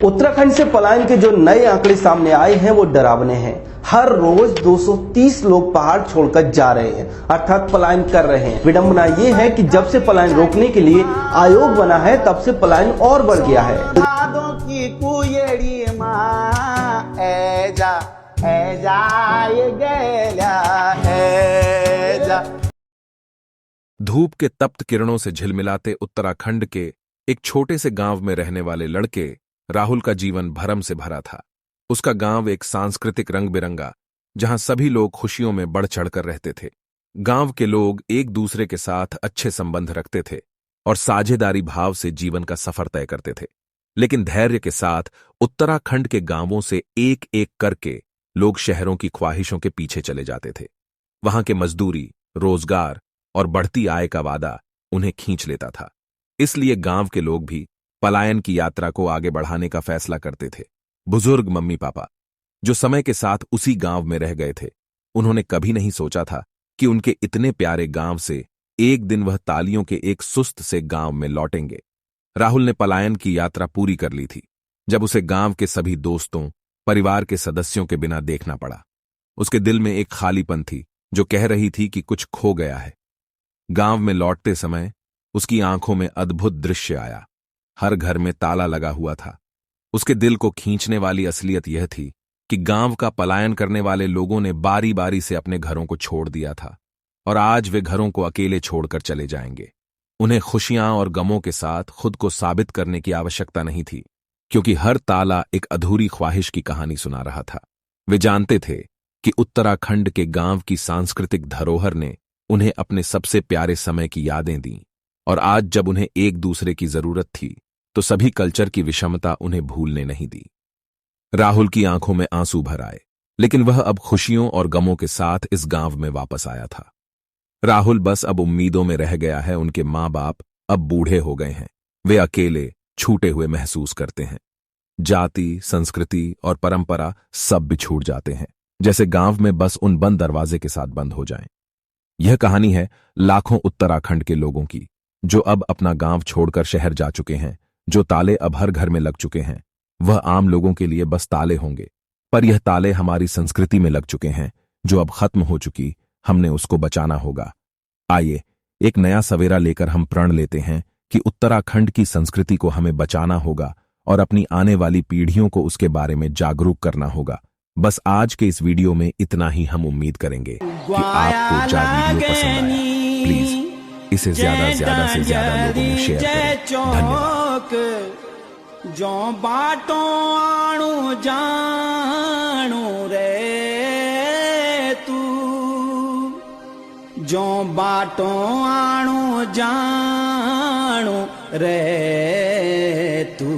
उत्तराखंड से पलायन के जो नए आंकड़े सामने आए हैं वो डरावने हैं। हर रोज 230 लोग पहाड़ छोड़कर जा रहे हैं, अर्थात पलायन कर रहे हैं। विडंबना ये है कि जब से पलायन रोकने के लिए आयोग बना है तब से पलायन और बढ़ गया है। धूप के तप्त किरणों से झिलमिलाते उत्तराखंड के एक छोटे से गांव में रहने वाले लड़के राहुल का जीवन भरम से भरा था। उसका गांव एक सांस्कृतिक रंग बिरंगा, जहां सभी लोग खुशियों में बढ़ चढ़कर रहते थे। गांव के लोग एक दूसरे के साथ अच्छे संबंध रखते थे और साझेदारी भाव से जीवन का सफर तय करते थे। लेकिन धैर्य के साथ उत्तराखंड के गांवों से एक एक करके लोग शहरों की ख्वाहिशों के पीछे चले जाते थे। वहां के मजदूरी, रोजगार और बढ़ती आय का वादा उन्हें खींच लेता था। इसलिए गांव के लोग भी पलायन की यात्रा को आगे बढ़ाने का फैसला करते थे। बुजुर्ग मम्मी पापा, जो समय के साथ उसी गांव में रह गए थे, उन्होंने कभी नहीं सोचा था कि उनके इतने प्यारे गांव से एक दिन वह तालियों के एक सुस्त से गांव में लौटेंगे। राहुल ने पलायन की यात्रा पूरी कर ली थी जब उसे गांव के सभी दोस्तों, परिवार के सदस्यों के बिना देखना पड़ा। उसके दिल में एक खालीपन थी जो कह रही थी कि कुछ खो गया है। गांव में लौटते समय उसकी आंखों में अद्भुत दृश्य आया। हर घर में ताला लगा हुआ था। उसके दिल को खींचने वाली असलियत यह थी कि गांव का पलायन करने वाले लोगों ने बारी बारी से अपने घरों को छोड़ दिया था और आज वे घरों को अकेले छोड़कर चले जाएंगे। उन्हें खुशियां और गमों के साथ खुद को साबित करने की आवश्यकता नहीं थी, क्योंकि हर ताला एक अधूरी ख्वाहिश की कहानी सुना रहा था। वे जानते थे कि उत्तराखंड के गांव की सांस्कृतिक धरोहर ने उन्हें अपने सबसे प्यारे समय की यादें दी, और आज जब उन्हें एक दूसरे की जरूरत थी तो सभी कल्चर की विषमता उन्हें भूलने नहीं दी। राहुल की आंखों में आंसू भर आए, लेकिन वह अब खुशियों और गमों के साथ इस गांव में वापस आया था। राहुल बस अब उम्मीदों में रह गया है। उनके माँ बाप अब बूढ़े हो गए हैं। वे अकेले, छूटे हुए महसूस करते हैं। जाति, संस्कृति और परंपरा सब बिछूट जाते हैं, जैसे गांव में बस उन बंद दरवाजे के साथ बंद हो जाएं। यह कहानी है लाखों उत्तराखंड के लोगों की, जो अब अपना गांव छोड़कर शहर जा चुके हैं। जो ताले अब हर घर में लग चुके हैं, वह आम लोगों के लिए बस ताले होंगे, पर यह ताले हमारी संस्कृति में लग चुके हैं, जो अब खत्म हो चुकी। हमने उसको बचाना होगा। आइए एक नया सवेरा लेकर हम प्रण लेते हैं कि उत्तराखंड की संस्कृति को हमें बचाना होगा और अपनी आने वाली पीढ़ियों को उसके बारे में जागरूक करना होगा। बस आज के इस वीडियो में इतना ही हम उम्मीद करेंगे कि आपको जो वीडियो पसंद आया, प्लीज इसे ज्यादा से ज्यादा लोगों में शेयर करें। धन्यवाद। जो बाटों आणु जानू रे तू, जो बाटों आणु जानू रे तू।